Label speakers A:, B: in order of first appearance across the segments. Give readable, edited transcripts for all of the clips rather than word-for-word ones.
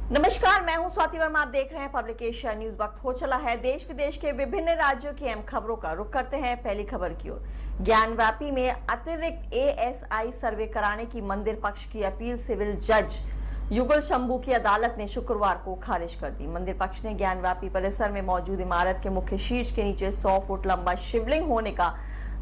A: नमस्कार, मैं हूं स्वाति वर्मा। आप देख रहे हैं पब्लिकेशन न्यूज। वक्त हो चला है देश विदेश के विभिन्न राज्यों की अहम खबरों का। रुख करते हैं पहली खबर की ओर। ज्ञानव्यापी में अतिरिक्त एएसआई सर्वे कराने की मंदिर पक्ष की अपील सिविल जज युगल शंभू की अदालत ने शुक्रवार को खारिज कर दी। मंदिर पक्ष ने ज्ञानव्यापी परिसर में मौजूद इमारत के मुख्य शीर्ष के नीचे 100 फुट लंबा शिवलिंग होने का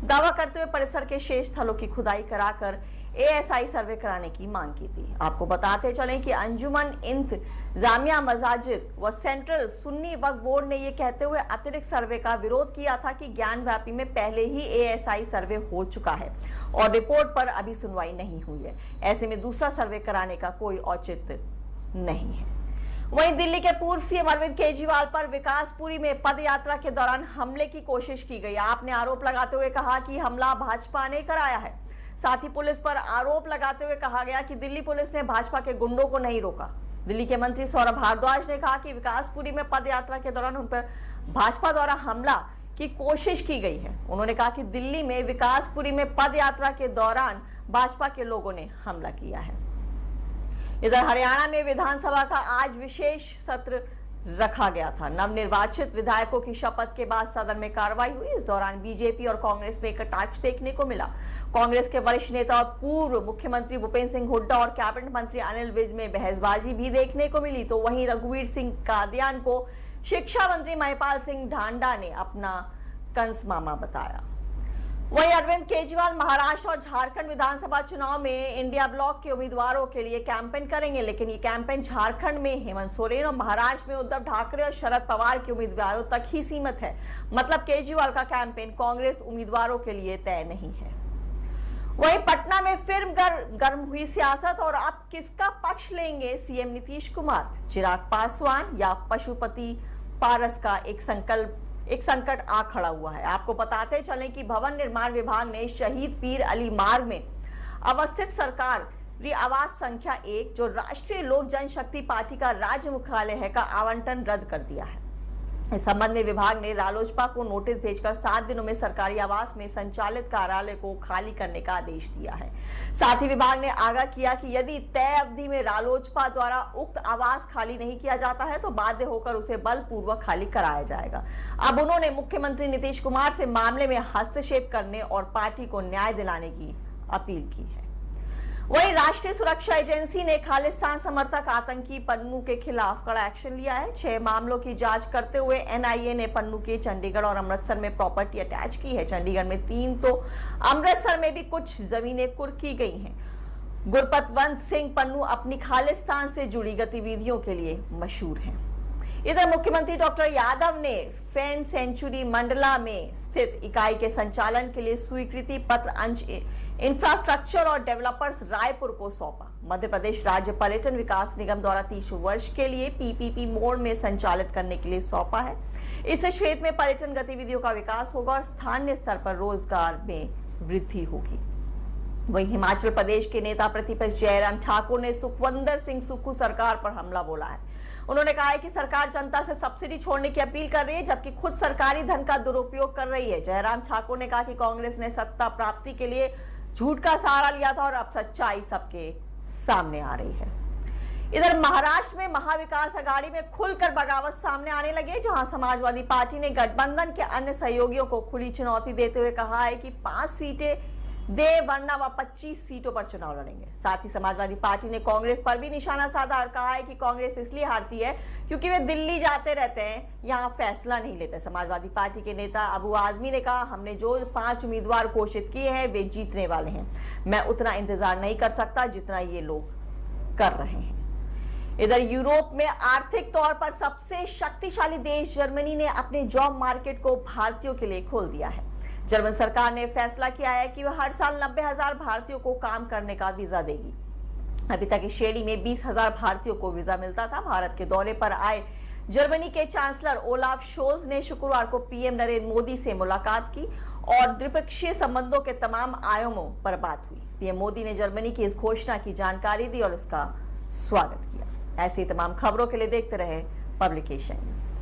A: दावा करते हुए परिसर के शेष स्थलों की खुदाई कराकर एएसआई सर्वे कराने की मांग की थी। आपको बताते चलें कि अंजुमन इंतजामिया मसाजिद व सेंट्रल सुन्नी वक्फ बोर्ड ने यह कहते हुए अतिरिक्त सर्वे का विरोध किया था कि ज्ञानव्यापी में पहले ही एएसआई सर्वे हो चुका है और रिपोर्ट पर अभी सुनवाई नहीं हुई है। ऐसे में दूसरा सर्वे कराने का कोई औचित्य नहीं है। वहीं दिल्ली के पूर्व सीएम अरविंद केजरीवाल पर विकासपुरी में पद यात्रा के दौरान हमले की कोशिश की गई। आपने आरोप लगाते हुए कहा कि हमला भाजपा ने कराया है। साथ ही पुलिस पर आरोप लगाते हुए कहा गया कि दिल्ली पुलिस ने भाजपा के गुंडों को नहीं रोका। दिल्ली के मंत्री सौरभ भारद्वाज ने कहा कि विकासपुरी में पद यात्रा के दौरान उन पर भाजपा द्वारा हमला की कोशिश की गई है। उन्होंने कहा कि दिल्ली में विकासपुरी में पद यात्रा के दौरान भाजपा के लोगों ने हमला किया है। इधर हरियाणा में विधानसभा का आज विशेष सत्र रखा गया था। नवनिर्वाचित विधायकों की शपथ के बाद सदन में कार्रवाई हुई। इस दौरान बीजेपी और कांग्रेस में कटाक्ष देखने को मिला। कांग्रेस के वरिष्ठ नेता और पूर्व मुख्यमंत्री भूपेंद्र सिंह हुड्डा और कैबिनेट मंत्री अनिल विज में बहसबाजी भी देखने को मिली। तो वहीं रघुवीर सिंह कादियान को शिक्षा मंत्री महिपाल सिंह ढांडा ने अपना कंस मामा बताया। वहीं अरविंद केजरीवाल महाराष्ट्र और झारखंड विधानसभा चुनाव में इंडिया ब्लॉक के उम्मीदवारों के लिए कैंपेन करेंगे, लेकिन ये कैंपेन झारखंड में हेमंत सोरेन और महाराष्ट्र में उद्धव ठाकरे और शरद पवार के उम्मीदवारों तक ही सीमित है। मतलब केजरीवाल का कैंपेन कांग्रेस उम्मीदवारों के लिए तय नहीं है। वहीं पटना में फिर गर्म हुई सियासत और अब किसका पक्ष लेंगे सीएम नीतीश कुमार? चिराग पासवान या पशुपति पारस का एक संकट आ खड़ा हुआ है। आपको बताते चलें कि भवन निर्माण विभाग ने शहीद पीर अली मार्ग में अवस्थित सरकारी आवास संख्या 1 जो राष्ट्रीय लोक जनशक्ति पार्टी का राज्य मुख्यालय है का आवंटन रद्द कर दिया है। इस संबंध में विभाग ने रालोसपा को नोटिस भेजकर 7 दिनों में सरकारी आवास में संचालित कार्यालय को खाली करने का आदेश दिया है। साथ ही विभाग ने आगाह किया कि यदि तय अवधि में रालोसपा द्वारा उक्त आवास खाली नहीं किया जाता है तो बाध्य होकर उसे बलपूर्वक खाली कराया जाएगा। अब उन्होंने मुख्यमंत्री नीतीश कुमार से मामले में हस्तक्षेप करने और पार्टी को न्याय दिलाने की अपील की है। वहीं राष्ट्रीय सुरक्षा एजेंसी ने खालिस्तान समर्थक आतंकी पन्नू के खिलाफ कड़ा एक्शन लिया है। 6 मामलों की जांच करते हुए एनआईए ने पन्नू के चंडीगढ़ और अमृतसर में प्रॉपर्टी अटैच की है। चंडीगढ़ में 3 तो अमृतसर में भी कुछ जमीनें कुर्क की गई हैं। गुरपतवंत सिंह पन्नू अपनी खालिस्तान से जुड़ी गतिविधियों के लिए मशहूर हैं। इधर मुख्यमंत्री डॉक्टर यादव ने फैन सेंचुरी मंडला में स्थित इकाई के संचालन के लिए स्वीकृति पत्र अंश इंफ्रास्ट्रक्चर और डेवलपर्स रायपुर को सौंपा। मध्य प्रदेश राज्य पर्यटन विकास निगम द्वारा 30 वर्ष के लिए पीपीपी मोड में संचालित करने के लिए सौंपा है। इससे क्षेत्र में पर्यटन गतिविधियों का विकास होगा और स्थानीय स्तर पर रोजगार में वृद्धि होगी। वहीं हिमाचल प्रदेश के नेता प्रतिपक्ष जयराम ठाकुर ने सुखविंदर सिंह सुक्खू सरकार पर हमला बोला है। उन्होंने कहा है कि सरकार जनता से सब्सिडी छोड़ने की अपील कर रही है जबकि खुद सरकारी धन का दुरुपयोग कर रही है। जयराम ठाकुर ने कहा कि कांग्रेस ने सत्ता प्राप्ति के लिए झूठ का सहारा लिया था और अब सच्चाई सबके सामने आ रही है। इधर महाराष्ट्र में महाविकास अघाड़ी में खुलकर बगावत सामने आने लगे, जहां समाजवादी पार्टी ने गठबंधन के अन्य सहयोगियों को खुली चुनौती देते हुए कहा है कि 5 सीटें दे वरना वह 25 सीटों पर चुनाव लड़ेंगे। साथ ही समाजवादी पार्टी ने कांग्रेस पर भी निशाना साधा और कहा है कि कांग्रेस इसलिए हारती है क्योंकि वे दिल्ली जाते रहते हैं, यहाँ फैसला नहीं लेते। समाजवादी पार्टी के नेता अबू आजमी ने कहा, हमने जो 5 उम्मीदवार घोषित किए हैं वे जीतने वाले हैं। मैं उतना इंतजार नहीं कर सकता जितना ये लोग कर रहे हैं। इधर यूरोप में आर्थिक तौर पर सबसे शक्तिशाली देश जर्मनी ने अपने जॉब मार्केट को भारतीयों के लिए खोल दिया है। जर्मन सरकार ने फैसला किया है कि वह हर साल 90,000 भारतीयों को काम करने का वीजा देगी। अभी तक इस श्रेणी में 20,000 भारतीयों को वीजा मिलता था। भारत के दौरे पर आए जर्मनी के चांसलर ओलाफ शोल्ज ने शुक्रवार को पीएम नरेंद्र मोदी से मुलाकात की और द्विपक्षीय संबंधों के तमाम आयामों पर बात हुई। पीएम मोदी ने जर्मनी की इस घोषणा की जानकारी दी और इसका स्वागत किया। ऐसी तमाम खबरों के लिए देखते रहे पब्लिकेशन न्यूज।